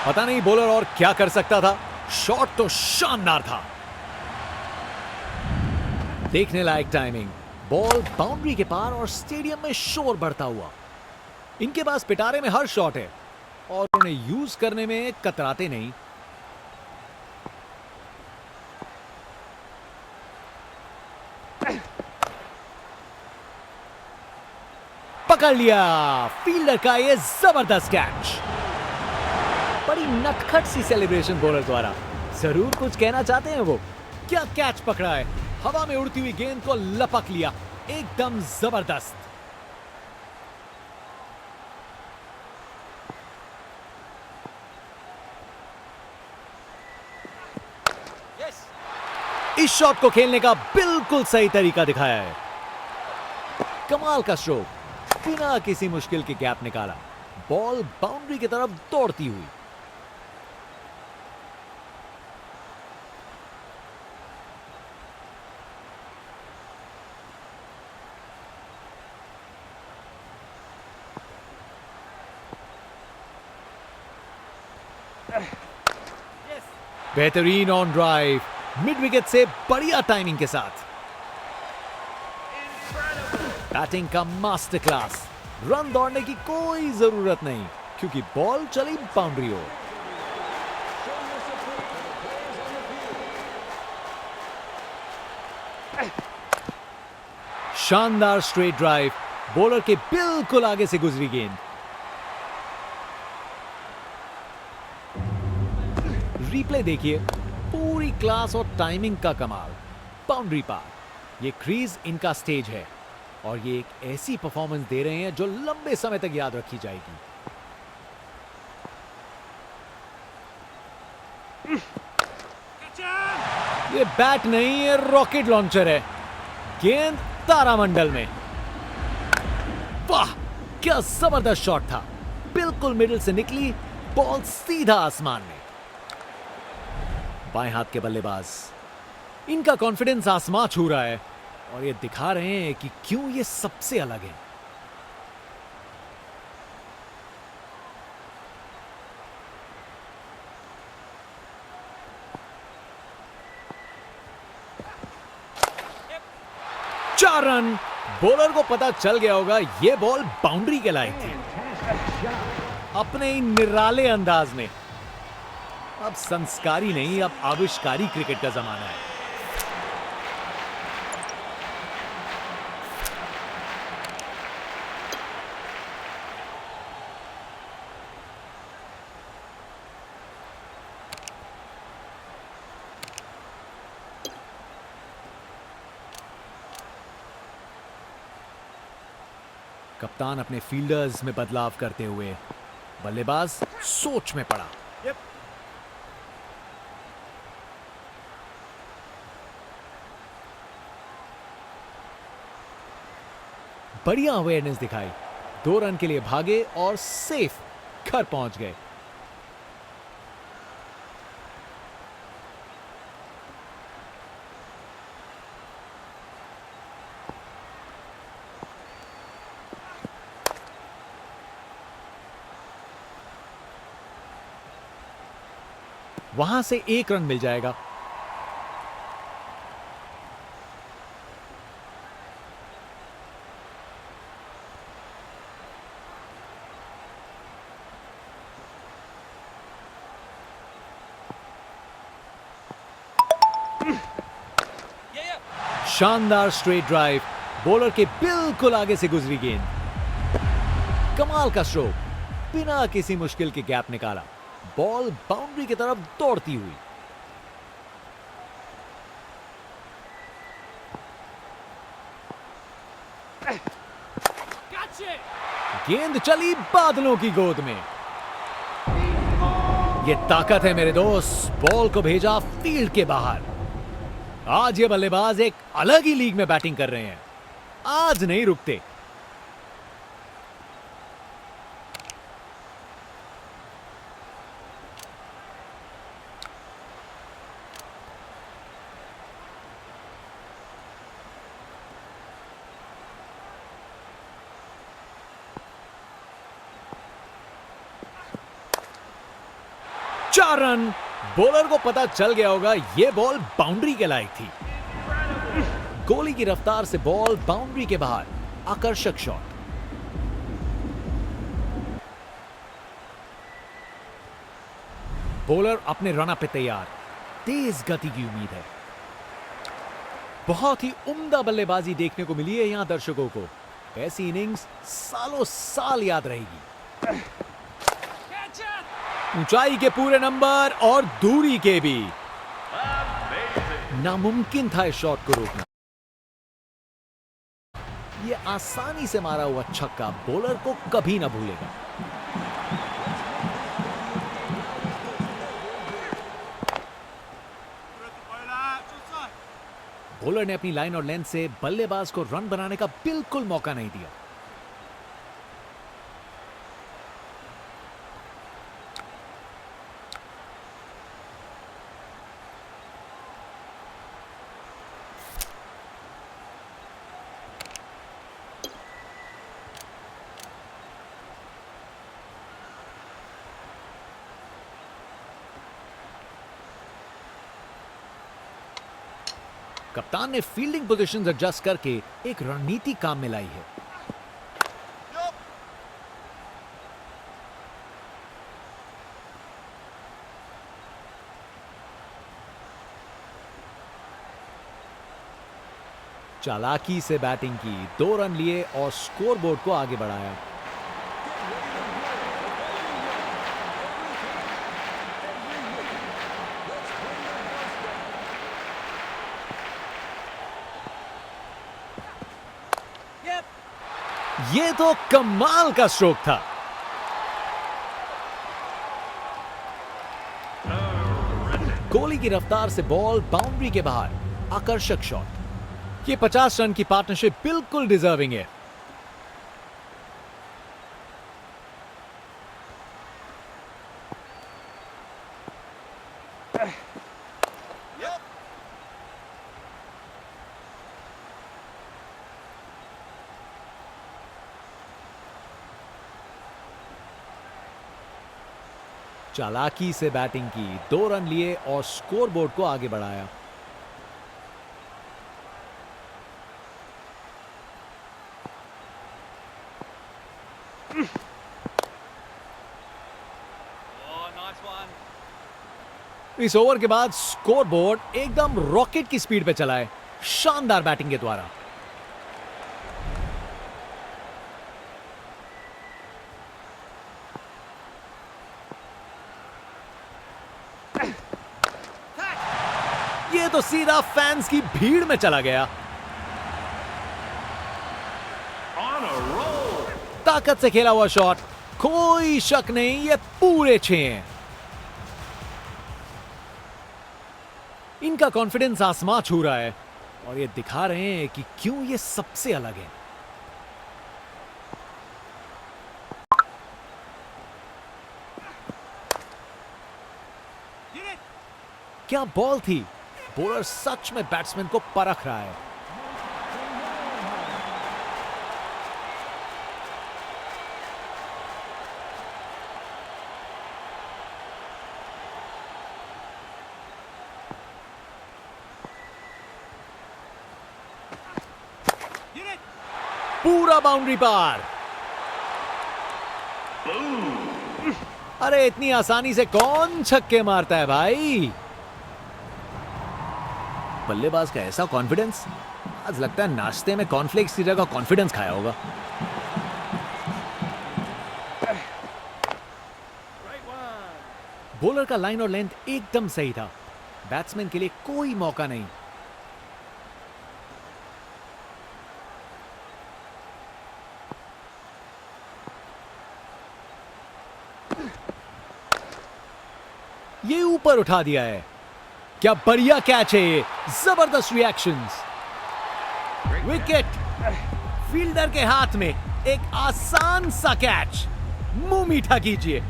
पता नहीं बॉलर और क्या कर सकता था। शॉट तो शानदार था। देखने लायक टाइमिंग, बॉल बाउंड्री के पार और स्टेडियम में शोर बढ़ता हुआ। इनके पास पिटारे में हर शॉट है और उन्हें यूज करने में कतराते नहीं। पकड़ लिया फील्डर का ये जबरदस्त कैच। बड़ी नटखट सी सेलिब्रेशन बॉलर द्वारा। जरूर कुछ कहना चाहते हैं वो। क्या कैच पकड़ा है, हवा में उड़ती हुई गेंद को लपक लिया, एकदम जबरदस्त। इस शॉट को खेलने का बिल्कुल सही तरीका दिखाया है। कमाल का स्ट्रोक, बिना किसी मुश्किल के गैप निकाला, बॉल बाउंड्री की तरफ दौड़ती हुई। बेहतरीन ऑन ड्राइव, मिड विकेट से बढ़िया टाइमिंग के साथ। बैटिंग का मास्टर क्लास। रन दौड़ने की कोई जरूरत नहीं क्योंकि बॉल चली बाउंड्री ओर। शानदार स्ट्रेट ड्राइव, बॉलर के बिल्कुल आगे से गुजरी गेंद। रिप्ले देखिए, पूरी क्लास और टाइमिंग का कमाल। बाउंड्री पार। ये क्रीज इनका स्टेज है और ये एक ऐसी परफॉर्मेंस दे रहे हैं जो लंबे समय तक याद रखी जाएगी। ये बैट नहीं, ये रॉकेट लॉन्चर है। गेंद तारामंडल में। वाह, क्या जबरदस्त शॉट था। बिल्कुल मिडिल से निकली, बॉल सीधा आसमान में। बाएं हाथ के बल्लेबाज, इनका कॉन्फिडेंस आसमां छू रहा है और ये दिखा रहे हैं कि क्यों ये सबसे अलग है। चार रन। बॉलर को पता चल गया होगा ये बॉल बाउंड्री के लायक थी। अपने ही निराले अंदाज में। अब संस्कारी नहीं, अब आविष्कारी क्रिकेट का जमाना है। कप्तान अपने फील्डर्स में बदलाव करते हुए, बल्लेबाज सोच में पड़ा। बढ़िया अवेयरनेस दिखाई, 2 रन के लिए भागे और सेफ घर पहुंच गए। वहां से 1 रन मिल जाएगा। शानदार स्ट्रेट ड्राइव, बॉलर के बिल्कुल आगे से गुजरी गेंद। कमाल का स्ट्रोक, बिना किसी मुश्किल के गैप निकाला, बॉल बाउंड्री की तरफ दौड़ती हुई। गेंद चली बादलों की गोद में। ये ताकत है मेरे दोस्त, बॉल को भेजा फील्ड के बाहर। आज ये बल्लेबाज एक अलग ही लीग में बैटिंग कर रहे हैं। आज नहीं रुकते। 4 रन। बॉलर को पता चल गया होगा ये बॉल बाउंड्री के लायक थी। गोली की रफ्तार से बॉल बाउंड्री के बाहर, आकर्षक शॉट। बॉलर अपने रन पे तैयार, तेज गति की उम्मीद है। बहुत ही उम्दा बल्लेबाजी देखने को मिली है यहां दर्शकों को। ऐसी इनिंग्स सालों साल याद रहेगी। ऊंचाई के पूरे नंबर और दूरी के भी। नामुमकिन था इस शॉट को रोकना। यह आसानी से मारा हुआ छक्का बॉलर को कभी ना भूलेगा। बॉलर ने अपनी लाइन और लेंथ से बल्लेबाज को रन बनाने का बिल्कुल मौका नहीं दिया। कप्तान ने फील्डिंग पोजीशंस एडजस्ट करके एक रणनीति काम में लाई है। चालाकी से बैटिंग की, 2 रन लिए और स्कोरबोर्ड को आगे बढ़ाया। ये तो कमाल का स्ट्रोक था। गोली की रफ्तार से बॉल बाउंड्री के बाहर, आकर्षक शॉट। ये 50 रन की पार्टनरशिप बिल्कुल डिजर्विंग है। चालाकी से बैटिंग की, 2 रन लिए और स्कोरबोर्ड को आगे बढ़ाया। इस ओवर के बाद स्कोरबोर्ड एकदम रॉकेट की स्पीड पे चला है, शानदार बैटिंग के द्वारा। ये तो सीधा फैंस की भीड़ में चला गया। ताकत से खेला हुआ शॉट, कोई शक नहीं ये पूरे 6 हैं। इनका कॉन्फिडेंस आसमां छू रहा है और ये दिखा रहे हैं कि क्यों ये सबसे अलग है। क्या बॉल थी! बॉलर सच में बैट्समैन को परख रहा है। पूरा बाउंड्री पार। अरे इतनी आसानी से कौन छक्के मारता है भाई। बल्लेबाज का ऐसा कॉन्फिडेंस, आज लगता है नाश्ते में कॉर्नफ्लेक्स की जगह कॉन्फिडेंस खाया होगा। बॉलर का लाइन और लेंथ एकदम सही था, बैट्समैन के लिए कोई मौका नहीं। ये ऊपर उठा दिया है। क्या बढ़िया कैच है ये, जबरदस्त रिएक्शंस। विकेट, फील्डर के हाथ में एक आसान सा कैच। मुंह मीठा कीजिए,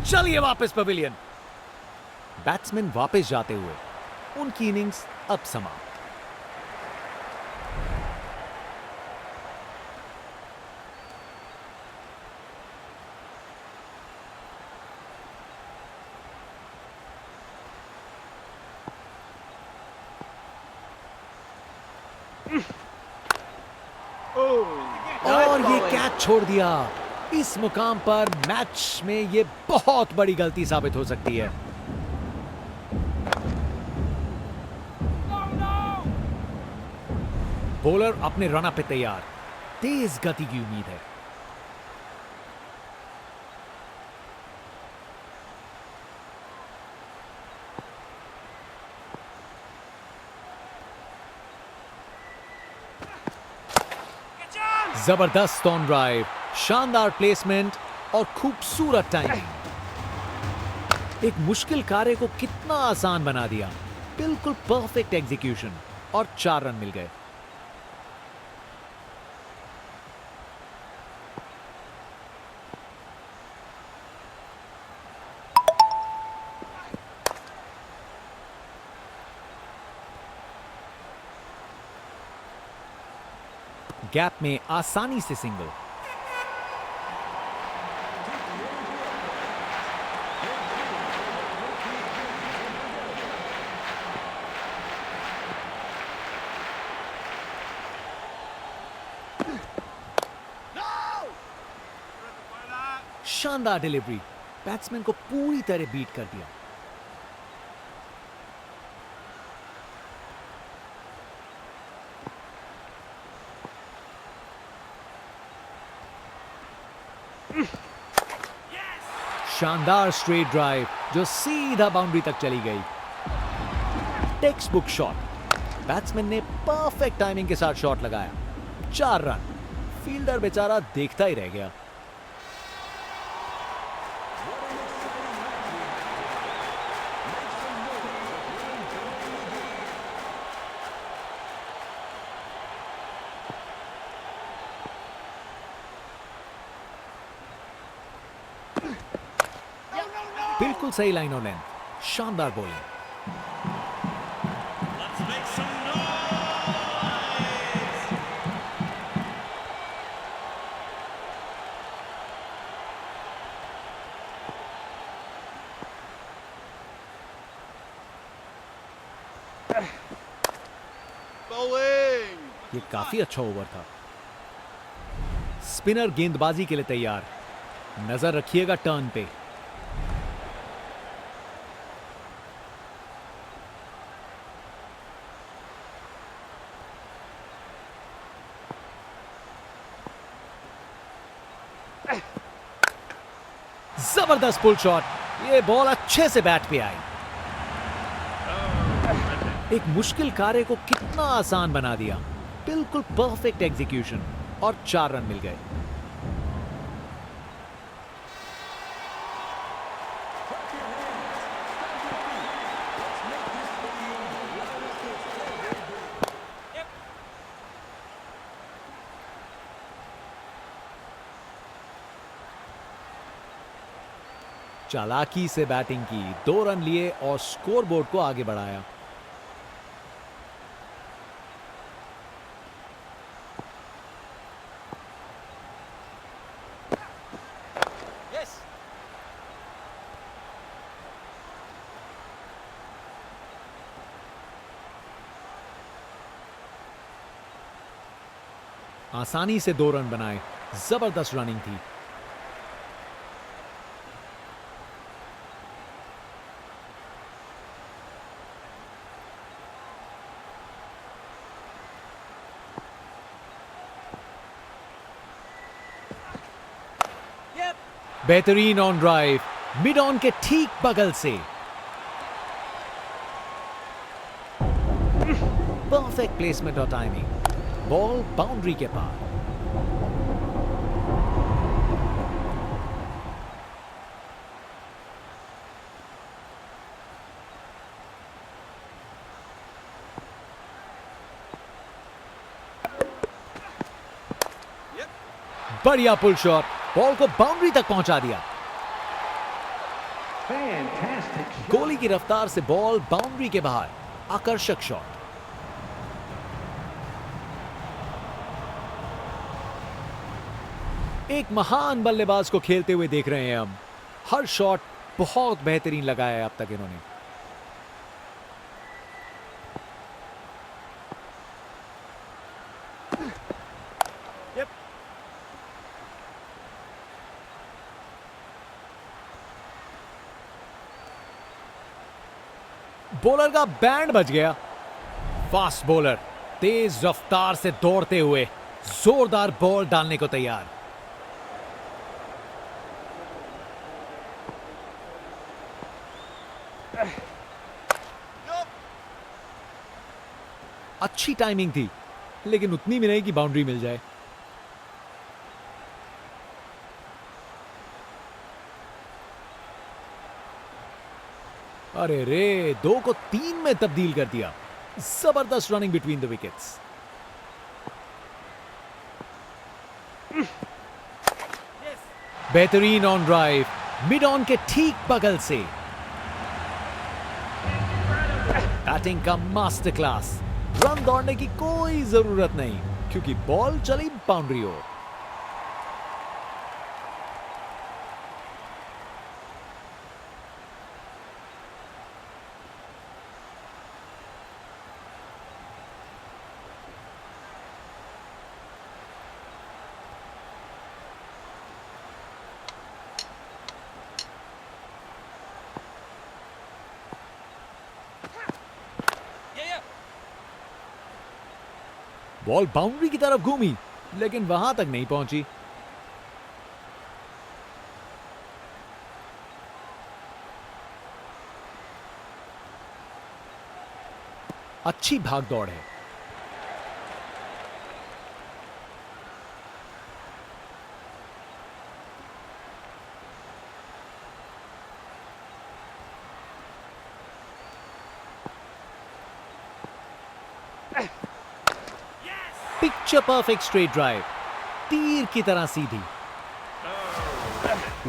चलिए वापस पवेलियन। बैट्समैन वापस जाते हुए, उनकी इनिंग्स अब समाप्त। और ये कैच छोड़ दिया। इस मुकाम पर मैच में ये बहुत बड़ी गलती साबित हो सकती है। बॉलर अपने रन पे तैयार, तेज गति की उम्मीद है। जबरदस्त ऑन ड्राइव, शानदार प्लेसमेंट और खूबसूरत टाइमिंग। एक मुश्किल कार्य को कितना आसान बना दिया। बिल्कुल परफेक्ट एग्जीक्यूशन और 4 रन मिल गए। गैप में आसानी से सिंगल। शानदार डिलीवरी, बैट्समैन को पूरी तरह बीट कर दिया। शानदार स्ट्रेट ड्राइव जो सीधा बाउंड्री तक चली गई। टेक्स्ट बुक शॉट, बैट्समैन ने परफेक्ट टाइमिंग के साथ शॉट लगाया। 4 रन। फील्डर बेचारा देखता ही रह गया। बिल्कुल सही लाइन और लेंथ, शानदार बॉलिंग। ये काफी अच्छा ओवर था। स्पिनर गेंदबाजी के लिए तैयार। नजर रखिएगा टर्न पे। जबरदस्त पुल शॉट, ये बॉल अच्छे से बैट पे आई। एक मुश्किल कार्य को कितना आसान बना दिया। बिल्कुल परफेक्ट एग्जीक्यूशन और 4 रन मिल गए। चालाकी से बैटिंग की, 2 रन लिए और स्कोरबोर्ड को आगे बढ़ाया। आसानी से 2 रन बनाए। जबरदस्त रनिंग थी। बेहतरीन ऑन ड्राइव, मिड ऑन के ठीक बगल से। परफेक्ट प्लेसमेंट और टाइमिंग, बॉल बाउंड्री के पार। बढ़िया पुल शॉट, बॉल को बाउंड्री तक पहुंचा दिया। गोली की रफ्तार से बॉल बाउंड्री के बाहर। आकर्षक शॉट। एक महान बल्लेबाज को खेलते हुए देख रहे हैं हम। हर शॉट बहुत बेहतरीन लगाया है अब तक इन्होंने। बॉलर का बैंड बज गया। फास्ट बॉलर तेज रफ्तार से दौड़ते हुए जोरदार बॉल डालने को तैयार। अच्छी टाइमिंग थी, लेकिन उतनी भी नहीं कि बाउंड्री मिल जाए। अरे रे, 2 को 3 में तब्दील कर दिया। जबरदस्त रनिंग बिटवीन द विकेट्स। बेहतरीन ऑन ड्राइव, मिड ऑन के ठीक बगल से। बैटिंग का मास्टर क्लास। रन दौड़ने की कोई जरूरत नहीं, क्योंकि बॉल चली बाउंड्री ओर। बॉल बाउंड्री की तरफ घूमी, लेकिन वहां तक नहीं पहुंची। अच्छी भाग दौड़ है। पिक्चर परफेक्ट स्ट्रेट ड्राइव, तीर की तरह सीधी।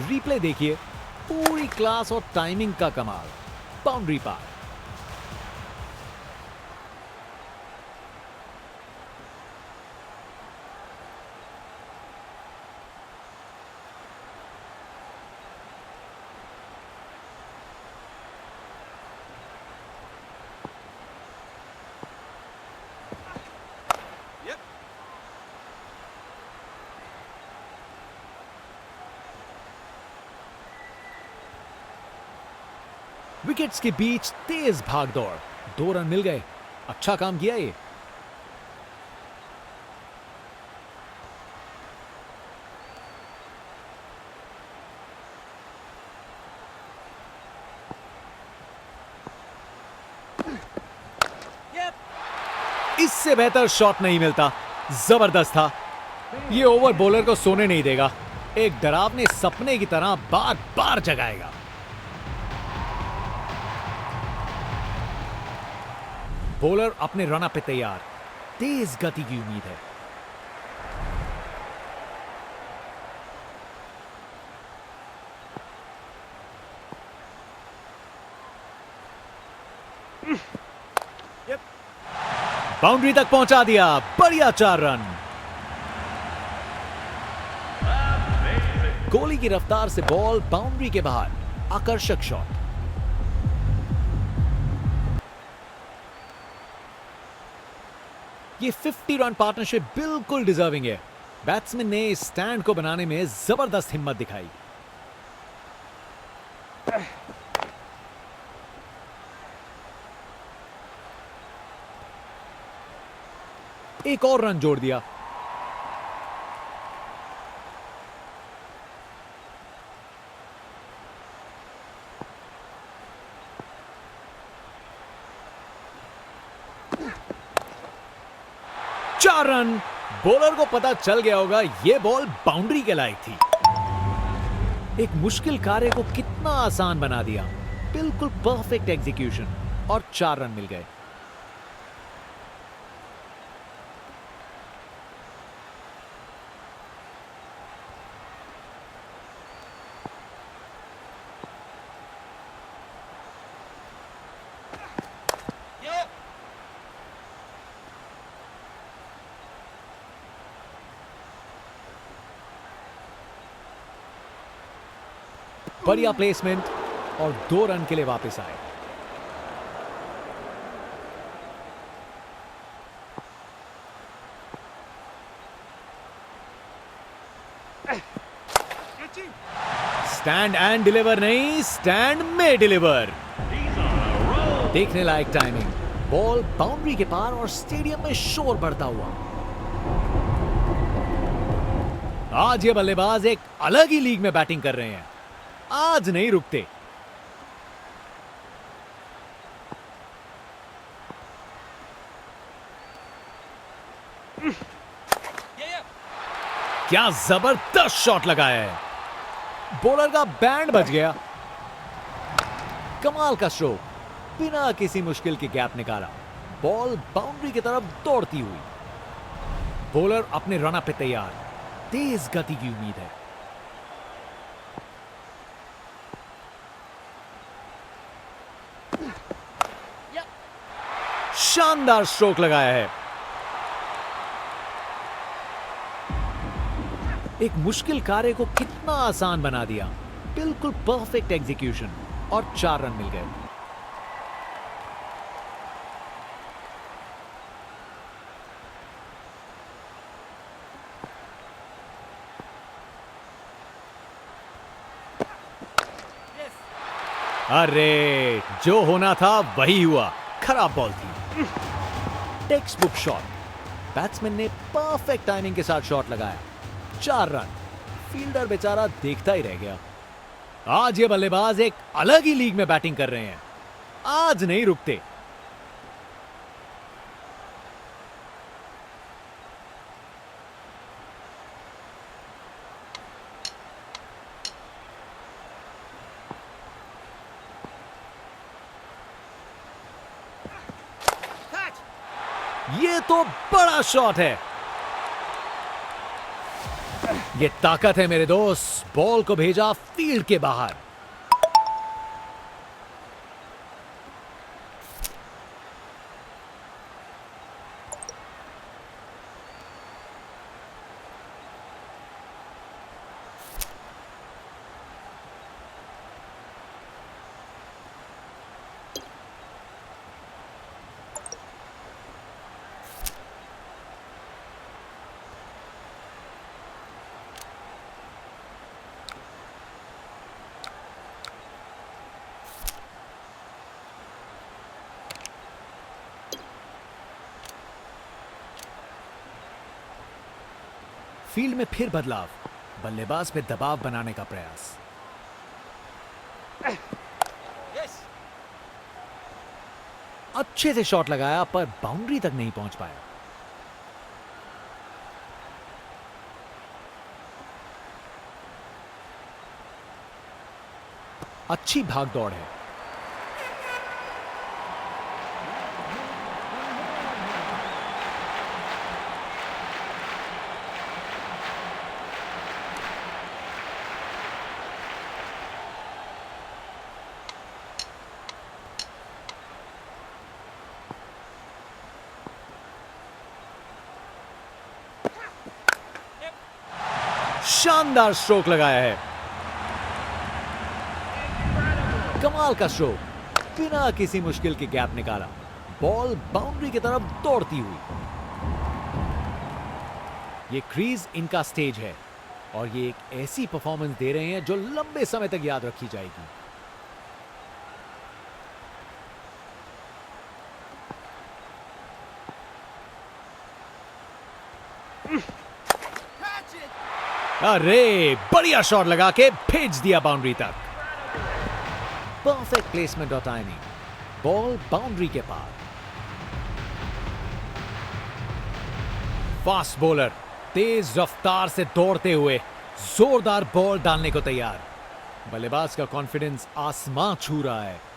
रिप्ले देखिए, पूरी क्लास और टाइमिंग का कमाल। बाउंड्री पार। विकेट्स के बीच तेज भाग दौड़, 2 रन मिल गए। अच्छा काम किया ये। इससे बेहतर शॉट नहीं मिलता। जबरदस्त था। ये ओवर बॉलर को सोने नहीं देगा, एक डरावने सपने की तरह बार बार जगाएगा। बॉलर अपने रन अप पे तैयार। तेज गति की उम्मीद है। बाउंड्री तक पहुंचा दिया। बढ़िया 4 रन। गोली की रफ्तार से बॉल बाउंड्री के बाहर। आकर्षक शॉट। ये 50 रन पार्टनरशिप बिल्कुल डिजर्विंग है। बैट्समैन ने इस स्टैंड को बनाने में जबरदस्त हिम्मत दिखाई। एक और रन जोड़ दिया। चार रन। बॉलर को पता चल गया होगा यह बॉल बाउंड्री के लायक थी। एक मुश्किल कार्य को कितना आसान बना दिया। बिल्कुल परफेक्ट एग्जीक्यूशन और 4 रन मिल गए। बढ़िया प्लेसमेंट और 2 रन के लिए वापस आए। स्टैंड एंड डिलीवर नहीं, स्टैंड में डिलीवर। देखने लायक टाइमिंग, बॉल बाउंड्री के पार और स्टेडियम में शोर बढ़ता हुआ। आज ये बल्लेबाज एक अलग ही लीग में बैटिंग कर रहे हैं, आज नहीं रुकते। क्या जबरदस्त शॉट लगाया है, बॉलर का बैंड बच गया। कमाल का स्ट्रोक, बिना किसी मुश्किल के गैप निकाला, बॉल बाउंड्री की तरफ दौड़ती हुई। बॉलर अपने रनअप पे तैयार, तेज गति की उम्मीद है। शानदार स्ट्रोक लगाया है। एक मुश्किल कार्य को कितना आसान बना दिया, बिल्कुल परफेक्ट एग्जीक्यूशन और 4 रन मिल गए। अरे, जो होना था वही हुआ, खराब बॉल थी। टेक्स्ट बुक शॉट, बैट्समैन ने परफेक्ट टाइमिंग के साथ शॉट लगाया, 4 रन। फील्डर बेचारा देखता ही रह गया। आज ये बल्लेबाज एक अलग ही लीग में बैटिंग कर रहे हैं, आज नहीं रुकते। ये तो बड़ा शॉट है, ये ताकत है मेरे दोस्त। बॉल को भेजा फील्ड के बाहर। फील्ड में फिर बदलाव, बल्लेबाज पे दबाव बनाने का प्रयास। अच्छे से शॉट लगाया पर बाउंड्री तक नहीं पहुंच पाया। अच्छी भागदौड़ है। शानदार स्ट्रोक लगाया है, कमाल का स्ट्रोक, बिना किसी मुश्किल के गैप निकाला, बॉल बाउंड्री की तरफ दौड़ती हुई। ये क्रीज इनका स्टेज है और ये एक ऐसी परफॉर्मेंस दे रहे हैं जो लंबे समय तक याद रखी जाएगी। अरे, बढ़िया शॉट लगा के भेज दिया बाउंड्री तक। परफेक्ट प्लेसमेंट और टाइमिंग, बॉल बाउंड्री के पार। फास्ट बॉलर तेज रफ्तार से दौड़ते हुए जोरदार बॉल डालने को तैयार। बल्लेबाज का कॉन्फिडेंस आसमां छू रहा है।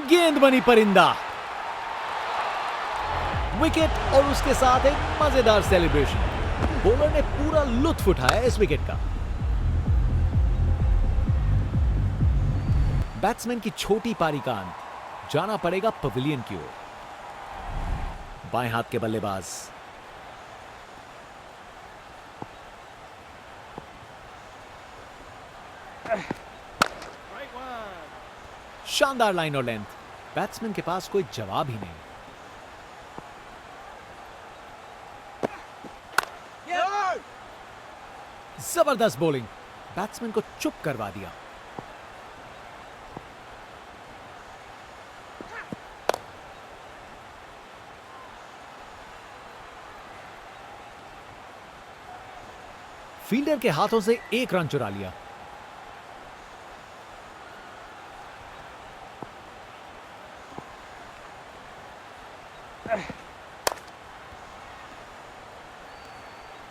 गेंद बनी परिंदा, विकेट और उसके साथ एक मजेदार सेलिब्रेशन। बॉलर ने पूरा लुत्फ उठाया इस विकेट का। बैट्समैन की छोटी पारी का अंत, जाना पड़ेगा पवेलियन की ओर। बाएं हाथ के बल्लेबाज शानदार लाइन और लेंथ, बैट्समैन के पास कोई जवाब ही नहीं। जबरदस्त बॉलिंग, बैट्समैन को चुप करवा दिया। फील्डर के हाथों से एक रन चुरा लिया।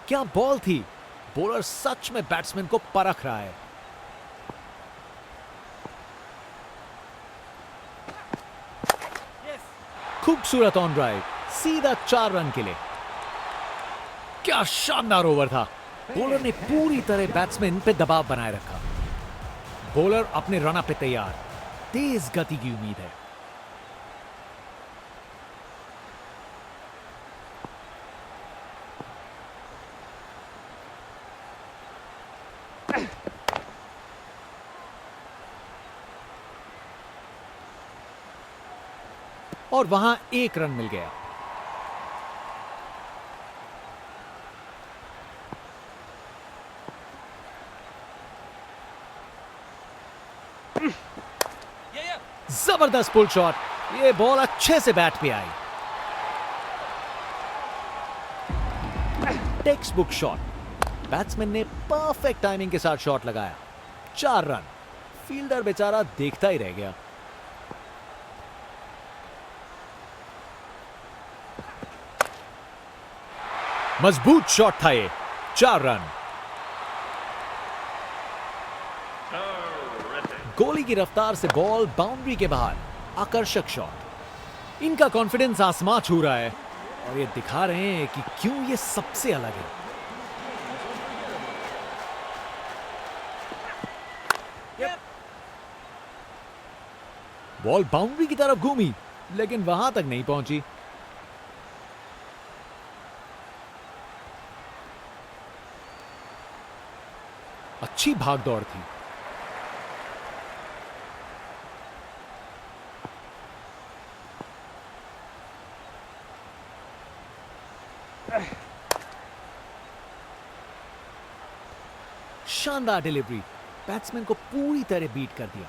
क्या बॉल थी, बॉलर सच में बैट्समैन को परख रहा है। खूबसूरत ऑन ड्राइव, सीधा 4 रन के लिए। क्या शानदार ओवर था, बॉलर ने पूरी तरह बैट्समैन पे दबाव बनाए रखा। बॉलर अपने रनअप पे तैयार, तेज गति की उम्मीद है। और वहां एक रन मिल गया। जबरदस्त पुल शॉट, ये बॉल अच्छे से बैट पे आई। टेक्स्ट बुक शॉट, बैट्समैन ने परफेक्ट टाइमिंग के साथ शॉट लगाया। 4 रन, फील्डर बेचारा देखता ही रह गया। मजबूत शॉट था ये, 4 रन। गोली की रफ्तार से बॉल बाउंड्री के बाहर, आकर्षक शॉट। इनका कॉन्फिडेंस आसमां छू रहा है और ये दिखा रहे हैं कि क्यों ये सबसे अलग है। बॉल बाउंड्री की तरफ घूमी लेकिन वहां तक नहीं पहुंची। अच्छी भागदौड़ थी। शानदार डिलीवरी, बैट्समैन को पूरी तरह बीट कर दिया।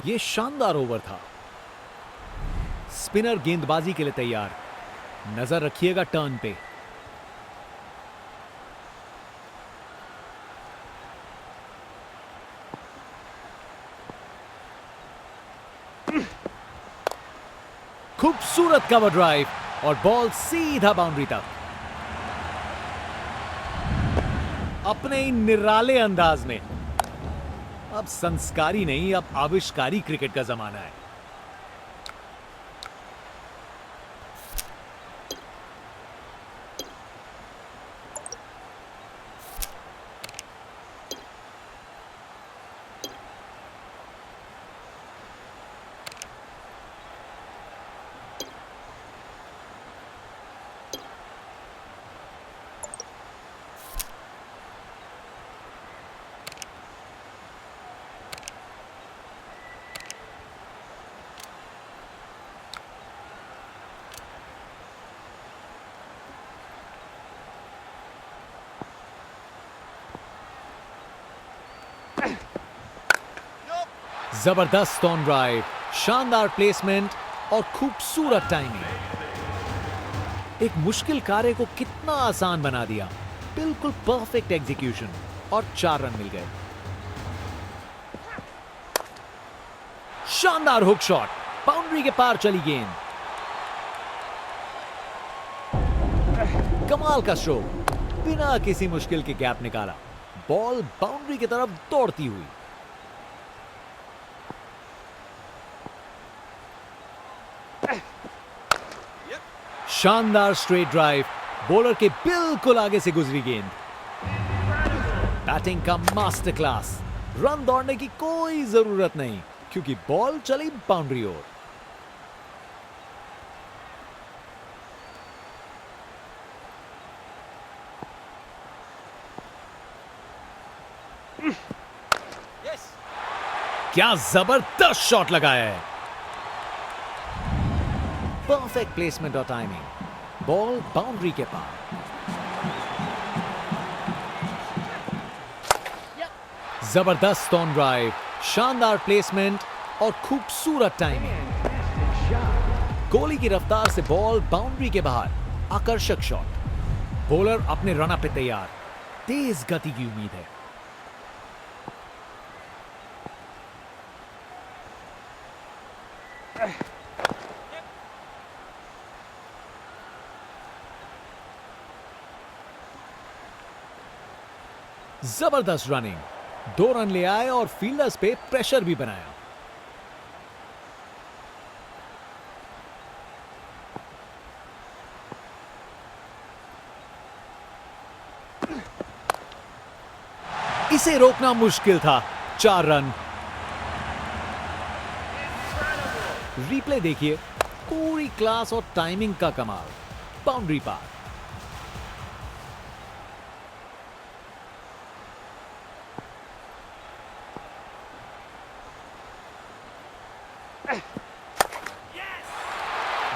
यह शानदार ओवर था। स्पिनर गेंदबाजी के लिए तैयार, नजर रखिएगा टर्न पे। खूबसूरत कवर ड्राइव और बॉल सीधा बाउंड्री तक। अपने ही निराले अंदाज में। अब संस्कारी नहीं, अब आविष्कारी क्रिकेट का जमाना है। जबरदस्त ऑन ड्राइव, शानदार प्लेसमेंट और खूबसूरत टाइमिंग। एक मुश्किल कार्य को कितना आसान बना दिया। बिल्कुल परफेक्ट एग्जीक्यूशन और 4 रन मिल गए। शानदार हुक शॉट, बाउंड्री के पार चली गेंद। कमाल का स्ट्रोक, बिना किसी मुश्किल के गैप निकाला। बॉल बाउंड्री की तरफ दौड़ती हुई। शानदार स्ट्रेट ड्राइव, बॉलर के बिल्कुल आगे से गुजरी गेंद। बैटिंग का मास्टर क्लास, रन दौड़ने की कोई जरूरत नहीं, क्योंकि बॉल चली बाउंड्री ओर। क्या जबरदस्त शॉट लगाया है। परफेक्ट प्लेसमेंट और टाइमिंग, बॉल बाउंड्री के पार। जबरदस्त ऑन ड्राइव, शानदार प्लेसमेंट और खूबसूरत टाइमिंग। गोली की रफ्तार से बॉल बाउंड्री के बाहर, आकर्षक शॉट। बॉलर अपने रन अप पे तैयार, तेज गति की उम्मीद है। जबरदस्त रनिंग, 2 रन ले आए और फील्डर्स पे प्रेशर भी बनाया। इसे रोकना मुश्किल था। 4 रन। रिप्ले देखिए, पूरी क्लास और टाइमिंग का कमाल। बाउंड्री पार।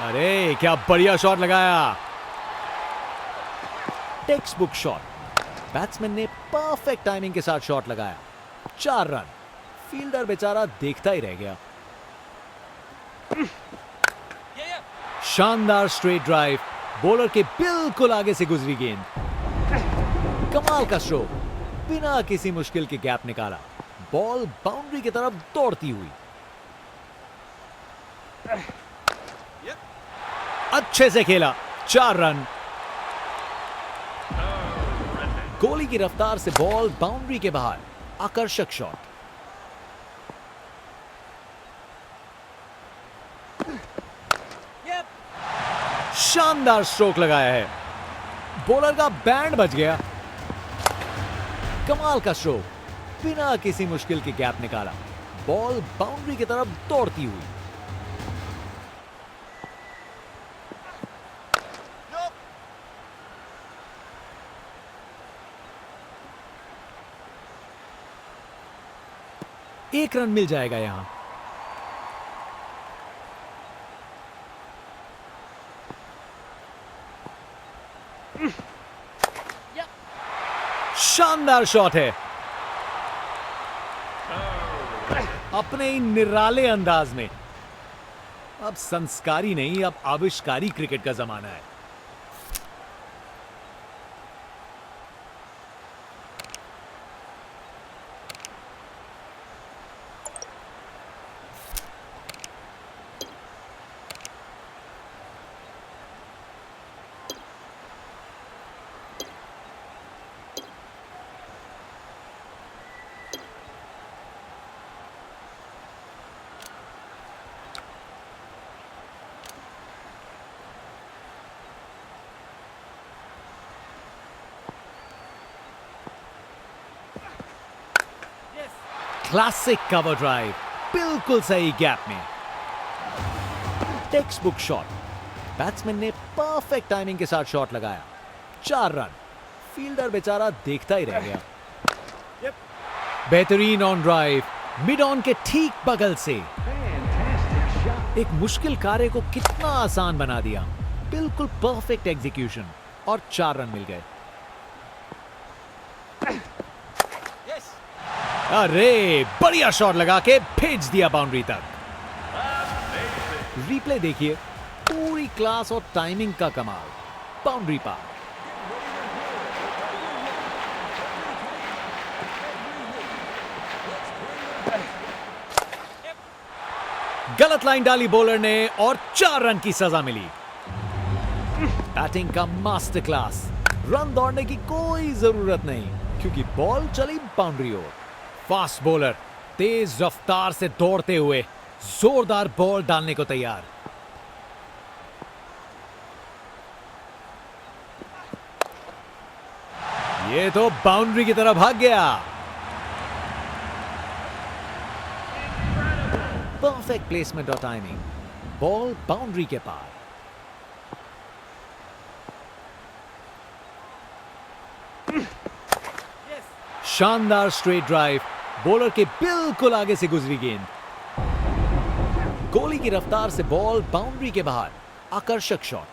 अरे क्या बढ़िया शॉट लगाया। Text book shot. बैट्समैन ने परफेक्ट टाइमिंग के साथ शॉट लगाया। 4 रन। फील्डर बेचारा देखता ही रह गया। शानदार स्ट्रेट ड्राइव, बॉलर के बिल्कुल आगे से गुजरी गेंद। कमाल का स्ट्रोक, बिना किसी मुश्किल के गैप निकाला। बॉल बाउंड्री की तरफ दौड़ती हुई। अच्छे से खेला। 4 रन। गोली की रफ्तार से बॉल बाउंड्री के बाहर, आकर्षक शॉट। शानदार स्ट्रोक लगाया है। बॉलर का बैंड बच गया। कमाल का स्ट्रोक, बिना किसी मुश्किल के गैप निकाला। बॉल बाउंड्री की तरफ दौड़ती हुई। एक रन मिल जाएगा यहां। शानदार शॉट है। अपने ही निराले अंदाज में। अब संस्कारी नहीं, अब आविष्कारी क्रिकेट का जमाना है। क्लासिक कवर ड्राइव, बिल्कुल सही गैप में। Text book shot. बैट्समैन ने परफेक्ट टाइमिंग के साथ शॉट लगाया। 4 रन। फील्डर बेचारा देखता ही रह गया। बेहतरीन ऑन ड्राइव, मिड ऑन के ठीक बगल से। एक मुश्किल कार्य को कितना आसान बना दिया। बिल्कुल परफेक्ट एग्जीक्यूशन और 4 रन मिल गए। अरे बढ़िया शॉट लगा के भेज दिया बाउंड्री तक। रिप्ले देखिए, पूरी क्लास और टाइमिंग का कमाल। बाउंड्री पार। गलत लाइन डाली बॉलर ने और 4 रन की सजा मिली। बैटिंग का मास्टर क्लास। रन दौड़ने की कोई जरूरत नहीं, क्योंकि बॉल चली बाउंड्री ओर। फास्ट बॉलर तेज रफ्तार से दौड़ते हुए जोरदार बॉल डालने को तैयार। ये तो बाउंड्री की तरफ भाग गया। परफेक्ट प्लेसमेंट और टाइमिंग, बॉल बाउंड्री के पार। शानदार स्ट्रेट ड्राइव, बॉलर के बिल्कुल आगे से गुजरी गेंद। गोली की रफ्तार से बॉल बाउंड्री के बाहर, आकर्षक शॉट।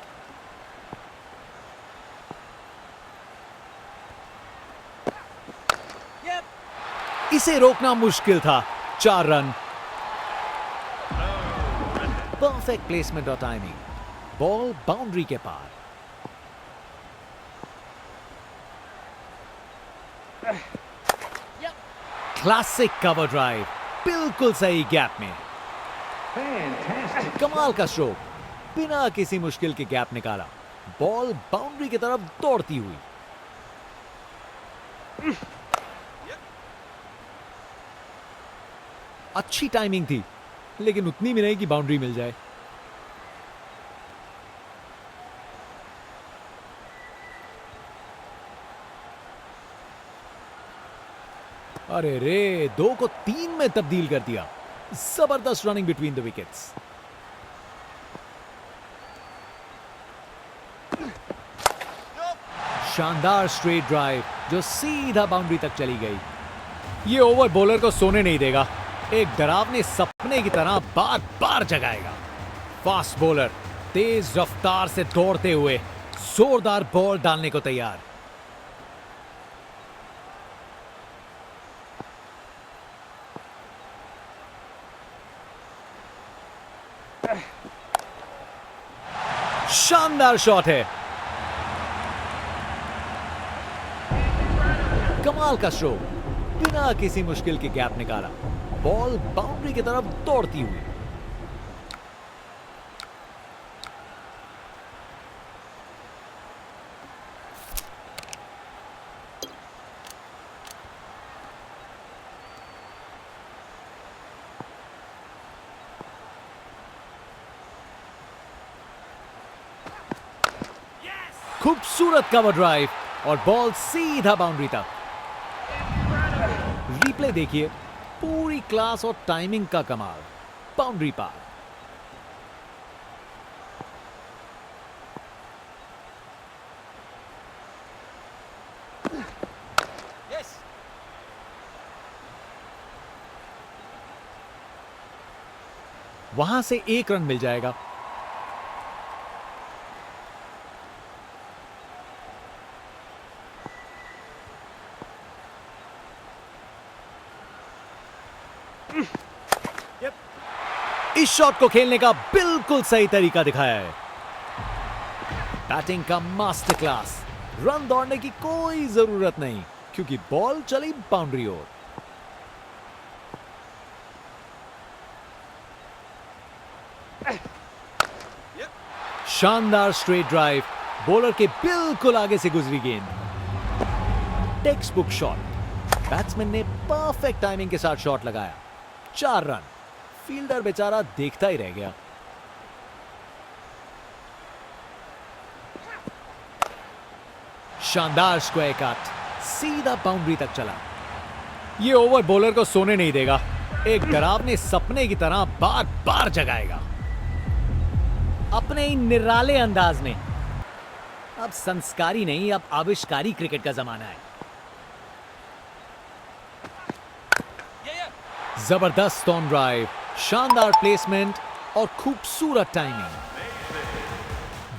इसे रोकना मुश्किल था। 4 रन। परफेक्ट प्लेसमेंट और टाइमिंग, बॉल बाउंड्री के पार। क्लासिक कवर ड्राइव, बिल्कुल सही गैप में। कमाल का स्ट्रोक, बिना किसी मुश्किल के गैप निकाला, बॉल बाउंड्री की तरफ दौड़ती हुई। अच्छी टाइमिंग थी, लेकिन उतनी भी नहीं कि बाउंड्री मिल जाए। अरे रे, 2 को 3 में तब्दील कर दिया। जबरदस्त रनिंग बिटवीन द विकेट्स। शानदार स्ट्रेट ड्राइव जो सीधा बाउंड्री तक चली गई। ये ओवर बॉलर को सोने नहीं देगा, एक डरावने सपने की तरह बार बार जगाएगा। फास्ट बॉलर तेज रफ्तार से दौड़ते हुए जोरदार बॉल डालने को तैयार। शानदार शॉट है, कमाल का स्ट्रोक, बिना किसी मुश्किल के गैप निकाला, बॉल बाउंड्री की तरफ दौड़ती हुई। खूबसूरत कवर ड्राइव और बॉल सीधा बाउंड्री तक। रिप्ले देखिए, पूरी क्लास और टाइमिंग का कमाल, बाउंड्री पार। वहां से 1 रन मिल जाएगा। इस शॉट को खेलने का बिल्कुल सही तरीका दिखाया है। बैटिंग का मास्टर क्लास, रन दौड़ने की कोई जरूरत नहीं क्योंकि बॉल चली बाउंड्री ओर। शानदार स्ट्रेट ड्राइव, बॉलर के बिल्कुल आगे से गुजरी गेंद। टेक्स्ट बुक शॉट, बैट्समैन ने परफेक्ट टाइमिंग के साथ शॉट लगाया। 4 रन। फील्डर बेचारा देखता ही रह गया। शानदार स्क्वायर कट, सीधा बाउंड्री तक चला। ये ओवर बॉलर को सोने नहीं देगा, एक डरावने सपने की तरह बार बार जगाएगा। अपने ही निराले अंदाज में। अब संस्कारी नहीं, अब आविष्कारी क्रिकेट का जमाना है। जबरदस्त ऑन ड्राइव, शानदार प्लेसमेंट और खूबसूरत टाइमिंग।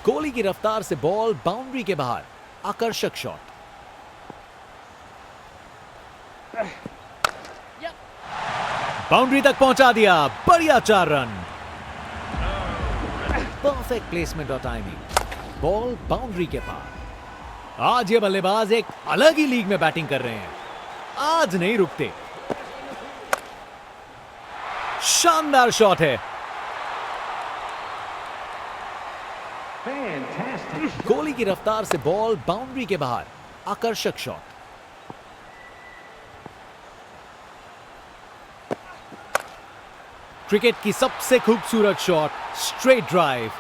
गोली की रफ्तार से बॉल बाउंड्री के बाहर, आकर्षक शॉट। बाउंड्री तक पहुंचा दिया, बढ़िया 4 रन। परफेक्ट प्लेसमेंट और टाइमिंग, बॉल बाउंड्री के पार। आज ये बल्लेबाज एक अलग ही लीग में बैटिंग कर रहे हैं, आज नहीं रुकते। शानदार शॉट है, गोली की रफ्तार से बॉल बाउंड्री के बाहर, आकर्षक शॉट। क्रिकेट की सबसे खूबसूरत शॉट, स्ट्रेट ड्राइव।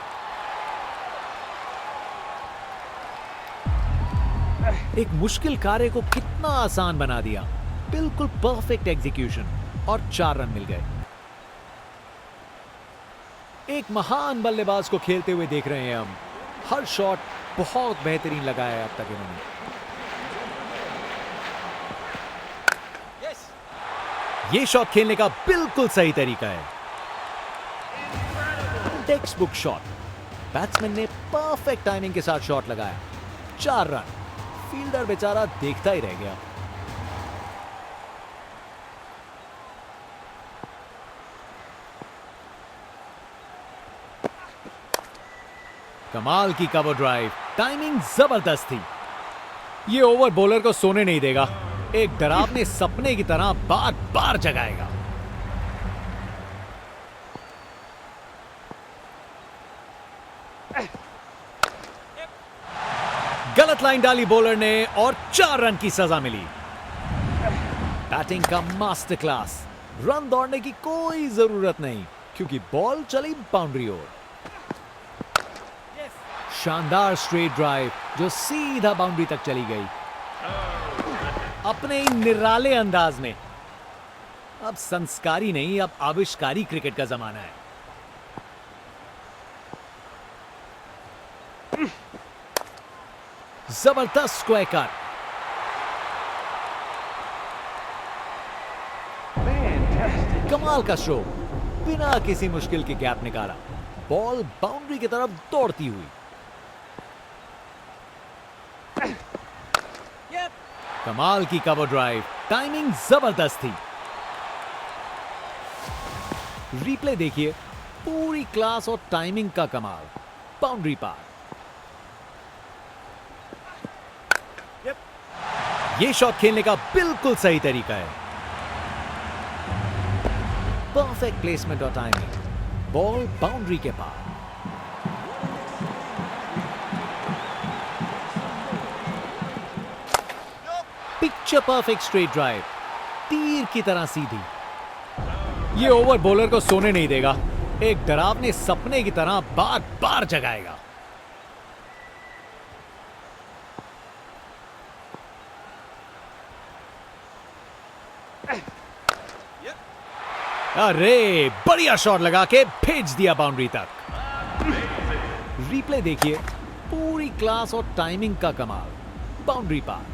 एक मुश्किल कार्य को कितना आसान बना दिया। बिल्कुल परफेक्ट एग्जीक्यूशन और 4 रन मिल गए। एक महान बल्लेबाज को खेलते हुए देख रहे हैं हम। हर शॉट बहुत बेहतरीन लगा है अब तक इन्होंने। ये शॉट खेलने का बिल्कुल सही तरीका है। Text book shot. बैट्समैन ने परफेक्ट टाइमिंग के साथ शॉट लगाया। 4 रन। फील्डर बेचारा देखता ही रह गया। कमाल की कवर ड्राइव। टाइमिंग जबरदस्त थी। ये ओवर बॉलर को सोने नहीं देगा। एक डरावने सपने की तरह बार बार जगाएगा। गलत लाइन डाली बॉलर ने और 4 रन की सजा मिली। बैटिंग का मास्टर क्लास। रन दौड़ने की कोई जरूरत नहीं क्योंकि बॉल चली बाउंड्री ओर। शानदार स्ट्रेट ड्राइव जो सीधा बाउंड्री तक चली गई अपने ही निराले अंदाज में। अब संस्कारी नहीं, अब आविष्कारी क्रिकेट का जमाना है। जबरदस्त स्क्वायर कट। कमाल का स्ट्रोक। बिना किसी मुश्किल के गैप निकाला। बॉल बाउंड्री की तरफ दौड़ती हुई। कमाल की कवर ड्राइव। टाइमिंग जबरदस्त थी। रिप्ले देखिए। पूरी क्लास और टाइमिंग का कमाल। बाउंड्री पार। ये शॉट खेलने का बिल्कुल सही तरीका है। परफेक्ट प्लेसमेंट और टाइमिंग। बॉल बाउंड्री के पार। Picture perfect straight drive. तीर की तरह सीधी। ये ओवर बॉलर को सोने नहीं देगा। एक डरावने सपने की तरह बार बार जगाएगा। अरे बढ़िया शॉट लगा के भेज दिया बाउंड्री तक। रिप्ले देखिए। पूरी क्लास और टाइमिंग का कमाल। बाउंड्री पार।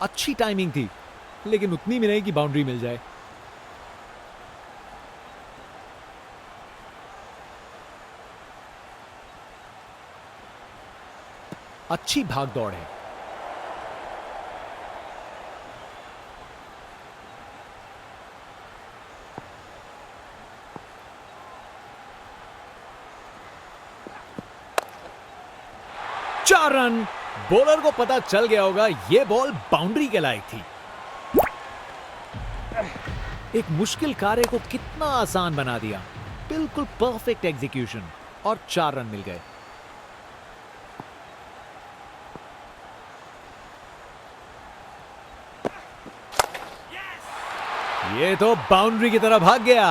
अच्छी टाइमिंग थी लेकिन उतनी भी नहीं कि बाउंड्री मिल जाए। अच्छी भाग दौड़ है। चार रन। बॉलर को पता चल गया होगा यह बॉल बाउंड्री के लायक थी। एक मुश्किल कार्य को कितना आसान बना दिया। बिल्कुल परफेक्ट एग्जीक्यूशन और 4 रन मिल गए। ये तो बाउंड्री की तरफ भाग गया।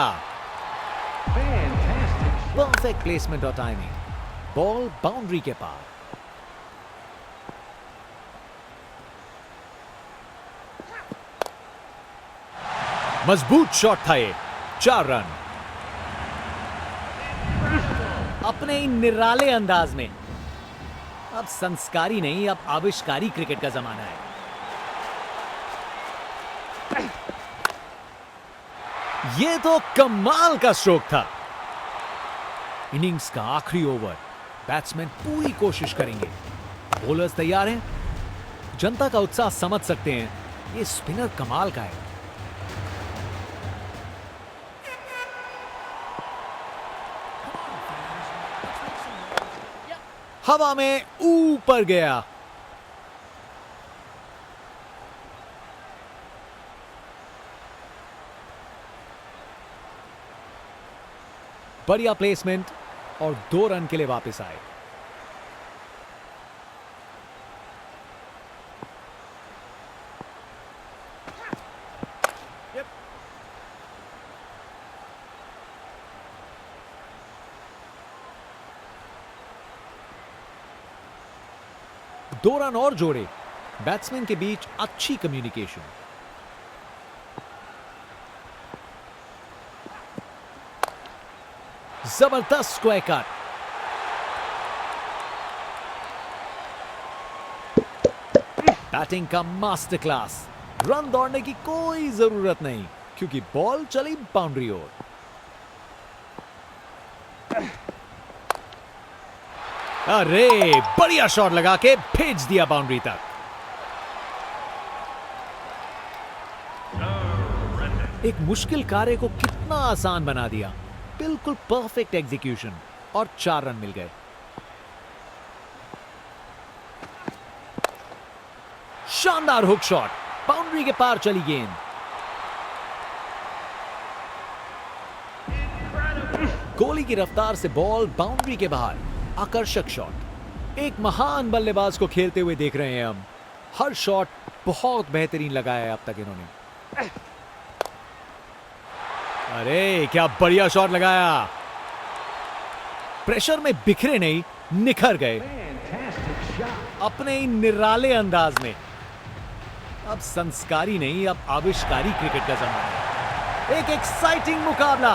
परफेक्ट प्लेसमेंट और टाइमिंग। बॉल बाउंड्री के पार। मजबूत शॉट था ये। 4 रन। अपने ही निराले अंदाज में। अब संस्कारी नहीं, अब आविष्कारी क्रिकेट का जमाना है। ये तो कमाल का स्ट्रोक था। इनिंग्स का आखिरी ओवर। बैट्समैन पूरी कोशिश करेंगे। बॉलर्स तैयार हैं। जनता का उत्साह समझ सकते हैं। ये स्पिनर कमाल का है। हवा में ऊपर गया। बढ़िया प्लेसमेंट और 2 रन के लिए वापस आए। दो रन और जोड़े। बैट्समैन के बीच अच्छी कम्युनिकेशन। जबरदस्त स्क्वायर कट। बैटिंग का मास्टर क्लास। रन दौड़ने की कोई जरूरत नहीं क्योंकि बॉल चली बाउंड्री ओर। अरे बढ़िया शॉट लगा के भेज दिया बाउंड्री तक। एक मुश्किल कार्य को कितना आसान बना दिया। बिल्कुल परफेक्ट एग्जीक्यूशन और 4 रन मिल गए। शानदार हुक शॉट, बाउंड्री के पार चली गेंद। गोली की रफ्तार से बॉल बाउंड्री के बाहर। आकर्षक शॉट। एक महान बल्लेबाज को खेलते हुए देख रहे हैं हम। हर शॉट बहुत बेहतरीन लगाया है अब तक इन्होंने। अरे क्या बढ़िया शॉट लगाया। प्रेशर में बिखरे नहीं, निखर गए अपने ही निराले अंदाज में। अब संस्कारी नहीं, अब आविष्कारी क्रिकेट का जमाना है। एक एक्साइटिंग मुकाबला